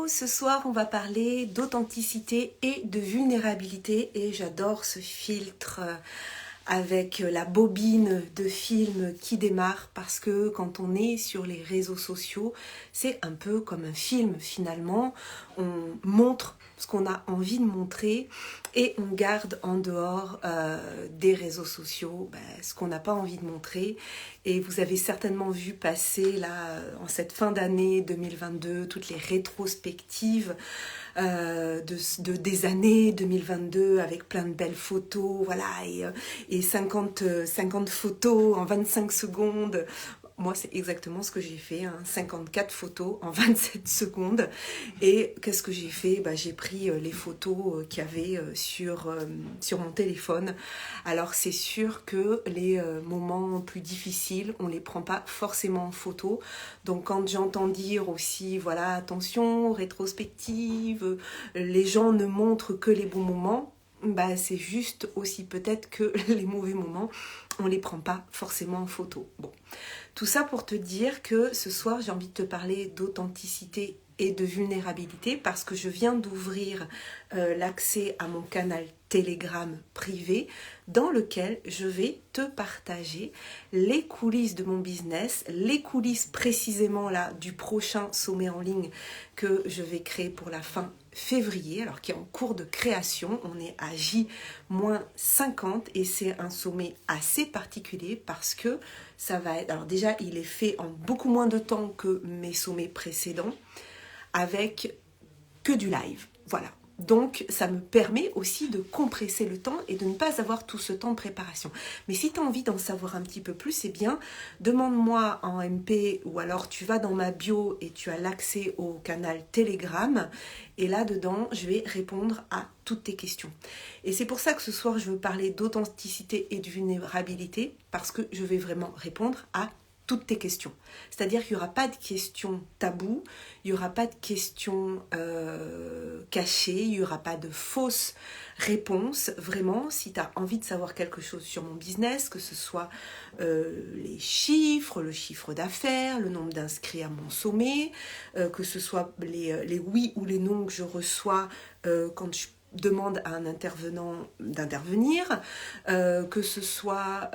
ce soir on va parler d'authenticité et de vulnérabilité et j'adore ce filtre avec la bobine de film qui démarre parce que quand on est sur les réseaux sociaux, c'est un peu comme un film finalement. On montre ce qu'on a envie de montrer et on garde en dehors des réseaux sociaux ce qu'on n'a pas envie de montrer. Et vous avez certainement vu passer là en cette fin d'année 2022 toutes les rétrospectives des années 2022 avec plein de belles photos, voilà, et 50 photos en 25 secondes. Moi, c'est exactement ce que j'ai fait, 54 photos en 27 secondes. Et qu'est-ce que j'ai fait ? J'ai pris les photos qu'il y avait sur mon téléphone. Alors, c'est sûr que les moments plus difficiles, on ne les prend pas forcément en photo. Donc, quand j'entends dire aussi, voilà, attention, rétrospective, les gens ne montrent que les bons moments, c'est juste aussi peut-être que les mauvais moments, on ne les prend pas forcément en photo. Bon. Tout ça pour te dire que ce soir, j'ai envie de te parler d'authenticité et de vulnérabilité parce que je viens d'ouvrir l'accès à mon canal Telegram privé dans lequel je vais te partager les coulisses de mon business, les coulisses précisément là du prochain sommet en ligne que je vais créer pour la fin février, alors qui est en cours de création. On est à J-50 et c'est un sommet assez particulier parce que ça va être, alors déjà il est fait en beaucoup moins de temps que mes sommets précédents avec que du live, voilà. Donc, ça me permet aussi de compresser le temps et de ne pas avoir tout ce temps de préparation. Mais si tu as envie d'en savoir un petit peu plus, eh bien, demande-moi en MP ou alors tu vas dans ma bio et tu as l'accès au canal Telegram. Et là-dedans, je vais répondre à toutes tes questions. Et c'est pour ça que ce soir, je veux parler d'authenticité et de vulnérabilité parce que je vais vraiment répondre à toutes tes questions. C'est-à-dire qu'il n'y aura pas de questions taboues, il n'y aura pas de questions cachées, il n'y aura pas de fausses réponses. Vraiment, si tu as envie de savoir quelque chose sur mon business, que ce soit les chiffres, le chiffre d'affaires, le nombre d'inscrits à mon sommet, que ce soit les oui ou les non que je reçois quand je demande à un intervenant d'intervenir, que ce soit...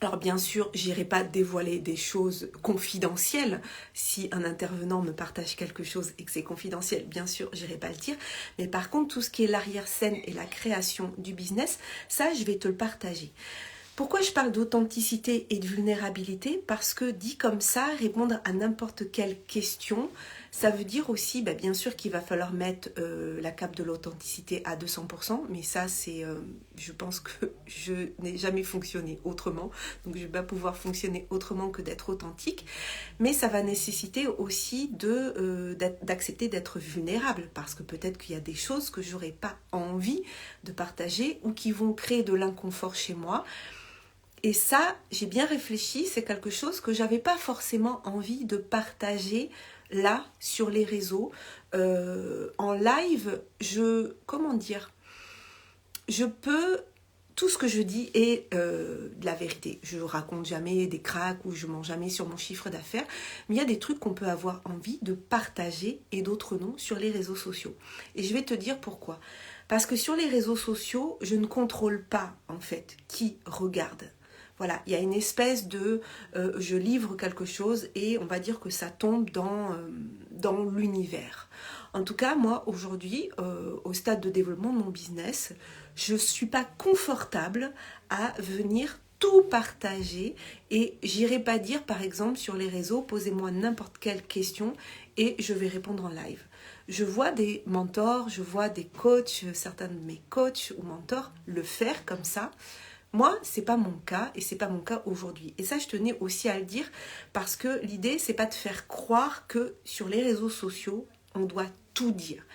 Alors bien sûr, j'irai pas dévoiler des choses confidentielles. Si un intervenant me partage quelque chose et que c'est confidentiel, bien sûr, j'irai pas le dire. Mais par contre, tout ce qui est l'arrière-scène et la création du business, ça, je vais te le partager. Pourquoi je parle d'authenticité et de vulnérabilité ? Parce que dit comme ça, répondre à n'importe quelle question, ça veut dire aussi, bien sûr qu'il va falloir mettre la cape de l'authenticité à 200%, mais ça, c'est, je pense que je n'ai jamais fonctionné autrement, donc je ne vais pas pouvoir fonctionner autrement que d'être authentique, mais ça va nécessiter aussi d'accepter d'être vulnérable, parce que peut-être qu'il y a des choses que je n'aurais pas envie de partager ou qui vont créer de l'inconfort chez moi. Et ça, j'ai bien réfléchi, c'est quelque chose que j'avais pas forcément envie de partager là, sur les réseaux. En live, je peux... Tout ce que je dis est de la vérité. Je raconte jamais des cracks ou je mens jamais sur mon chiffre d'affaires. Mais il y a des trucs qu'on peut avoir envie de partager et d'autres non sur les réseaux sociaux. Et je vais te dire pourquoi. Parce que sur les réseaux sociaux, je ne contrôle pas en fait qui regarde. Voilà, il y a une espèce de je livre quelque chose et on va dire que ça tombe dans l'univers. En tout cas, moi, aujourd'hui, au stade de développement de mon business, je ne suis pas confortable à venir tout partager et j'irai pas dire, par exemple, sur les réseaux, posez-moi n'importe quelle question et je vais répondre en live. Je vois des mentors, je vois des coachs, certains de mes coachs ou mentors le faire comme ça. Moi, c'est pas mon cas et c'est pas mon cas aujourd'hui. Et ça, je tenais aussi à le dire parce que l'idée, c'est pas de faire croire que sur les réseaux sociaux, on doit tout dire.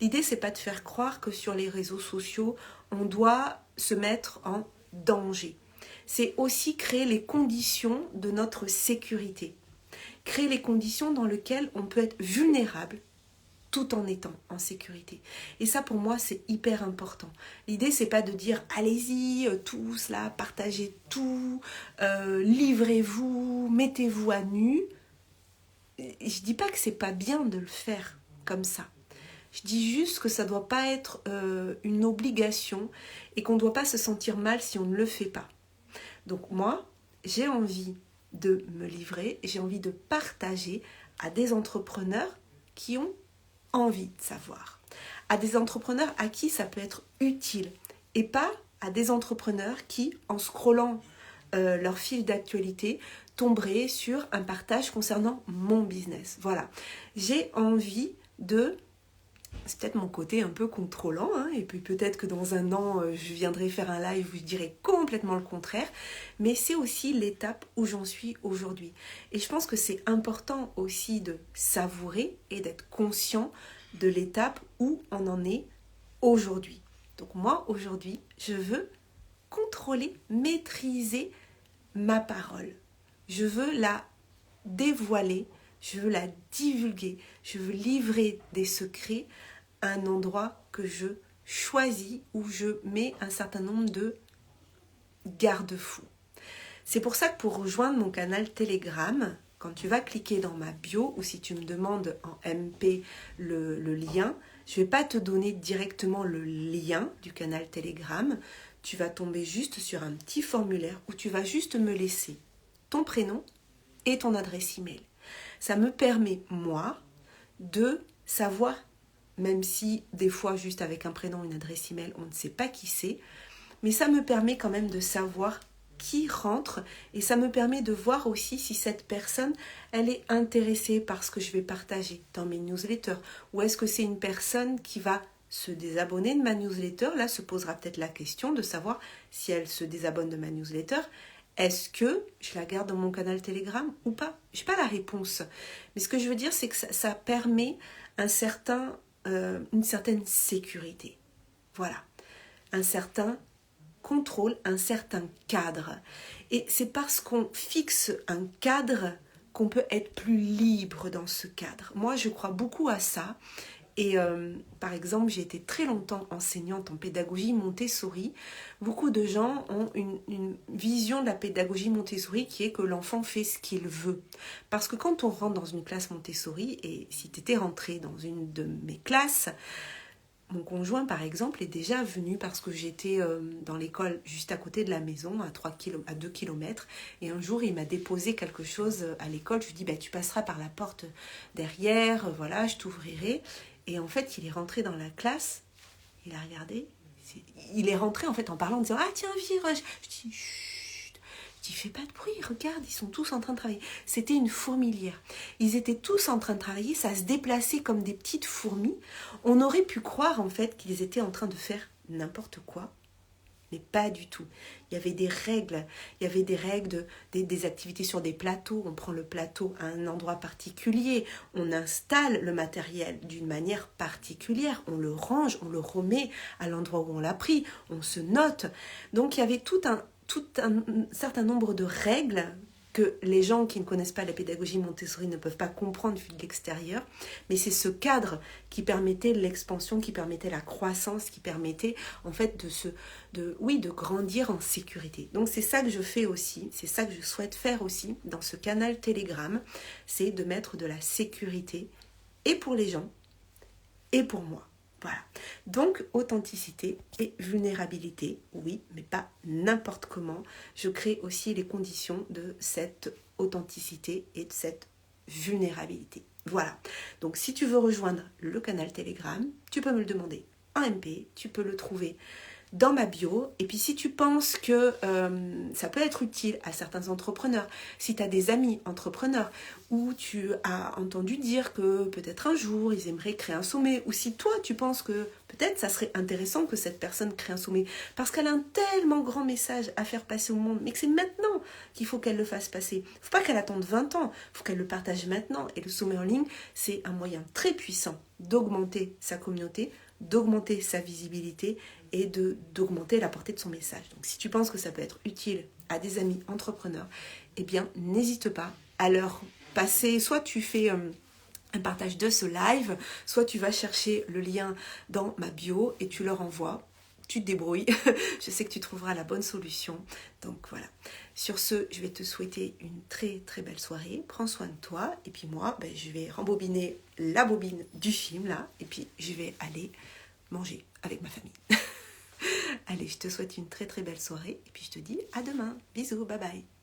L'idée, c'est pas de faire croire que sur les réseaux sociaux, on doit se mettre en danger. C'est aussi créer les conditions de notre sécurité. Créer les conditions dans lesquelles on peut être vulnérable tout en étant en sécurité. Et ça, pour moi, c'est hyper important. L'idée, c'est pas de dire « Allez-y, tous, là, partagez tout, livrez-vous, mettez-vous à nu ». Je dis pas que c'est pas bien de le faire. comme ça. Je dis juste que ça ne doit pas être une obligation et qu'on ne doit pas se sentir mal si on ne le fait pas. Donc moi, j'ai envie de me livrer, j'ai envie de partager à des entrepreneurs qui ont envie de savoir, à des entrepreneurs à qui ça peut être utile et pas à des entrepreneurs qui, en scrollant leur fil d'actualité, tomberaient sur un partage concernant mon business. Voilà, j'ai envie de... C'est peut-être mon côté un peu contrôlant, hein, et puis peut-être que dans un an, je viendrai faire un live où je dirai complètement le contraire, mais c'est aussi l'étape où j'en suis aujourd'hui. Et je pense que c'est important aussi de savourer et d'être conscient de l'étape où on en est aujourd'hui. Donc moi, aujourd'hui, je veux contrôler, maîtriser ma parole. Je veux la dévoiler, je veux la divulguer, je veux livrer des secrets à un endroit que je choisis, où je mets un certain nombre de garde-fous. C'est pour ça que pour rejoindre mon canal Telegram, quand tu vas cliquer dans ma bio, ou si tu me demandes en MP le lien, je ne vais pas te donner directement le lien du canal Telegram, tu vas tomber juste sur un petit formulaire où tu vas juste me laisser ton prénom et ton adresse email. Ça me permet, moi, de savoir, même si des fois juste avec un prénom, une adresse email, on ne sait pas qui c'est, mais ça me permet quand même de savoir qui rentre et ça me permet de voir aussi si cette personne, elle est intéressée par ce que je vais partager dans mes newsletters, ou est-ce que c'est une personne qui va se désabonner de ma newsletter. Là se posera peut-être la question de savoir si elle se désabonne de ma newsletter, est-ce que je la garde dans mon canal Telegram ou pas? Je n'ai pas la réponse. Mais ce que je veux dire, c'est que ça permet une certaine sécurité. Voilà. Un certain contrôle, un certain cadre. Et c'est parce qu'on fixe un cadre qu'on peut être plus libre dans ce cadre. Moi, je crois beaucoup à ça. Et par exemple, j'ai été très longtemps enseignante en pédagogie Montessori. Beaucoup de gens ont une vision de la pédagogie Montessori qui est que l'enfant fait ce qu'il veut. Parce que quand on rentre dans une classe Montessori, et si tu étais rentré dans une de mes classes, mon conjoint, par exemple, est déjà venu parce que j'étais dans l'école juste à côté de la maison, à 2 km. Et un jour, il m'a déposé quelque chose à l'école. Je lui ai dit, tu passeras par la porte derrière, voilà, je t'ouvrirai. Et en fait, il est rentré dans la classe, il a regardé, il est rentré en fait en parlant, en disant « Ah tiens, Virage !» Je dis « Chut !» Je dis « Fais pas de bruit, regarde, ils sont tous en train de travailler. » C'était une fourmilière. Ils étaient tous en train de travailler, ça se déplaçait comme des petites fourmis. On aurait pu croire en fait qu'ils étaient en train de faire n'importe quoi. Mais pas du tout. Il y avait des règles. Il y avait des règles, des activités sur des plateaux. On prend le plateau à un endroit particulier. On installe le matériel d'une manière particulière. On le range, on le remet à l'endroit où on l'a pris. On se note. Donc il y avait tout un certain nombre de règles que les gens qui ne connaissent pas la pédagogie Montessori ne peuvent pas comprendre vu de l'extérieur, mais c'est ce cadre qui permettait l'expansion, qui permettait la croissance, qui permettait en fait de grandir en sécurité. Donc c'est ça que je fais aussi, c'est ça que je souhaite faire aussi dans ce canal Telegram, c'est de mettre de la sécurité et pour les gens et pour moi. Voilà. Donc, authenticité et vulnérabilité, oui, mais pas n'importe comment. Je crée aussi les conditions de cette authenticité et de cette vulnérabilité. Voilà. Donc, si tu veux rejoindre le canal Telegram, tu peux me le demander en MP, tu peux le trouver dans ma bio. Et puis si tu penses que ça peut être utile à certains entrepreneurs, si tu as des amis entrepreneurs ou tu as entendu dire que peut-être un jour ils aimeraient créer un sommet, ou si toi tu penses que peut-être ça serait intéressant que cette personne crée un sommet parce qu'elle a un tellement grand message à faire passer au monde, mais que c'est maintenant qu'il faut qu'elle le fasse passer. Il ne faut pas qu'elle attende 20 ans, il faut qu'elle le partage maintenant. Et le sommet en ligne, c'est un moyen très puissant d'augmenter sa communauté, d'augmenter sa visibilité et d'augmenter la portée de son message. Donc si tu penses que ça peut être utile à des amis entrepreneurs, eh bien n'hésite pas à leur passer, soit tu fais un partage de ce live, soit tu vas chercher le lien dans ma bio et tu leur envoies tu te débrouilles. Je sais que tu trouveras la bonne solution. Donc voilà. Sur ce, je vais te souhaiter une très très belle soirée. Prends soin de toi. Et puis moi, je vais rembobiner la bobine du film là. Et puis je vais aller manger avec ma famille. Allez, je te souhaite une très très belle soirée. Et puis je te dis à demain. Bisous, bye bye.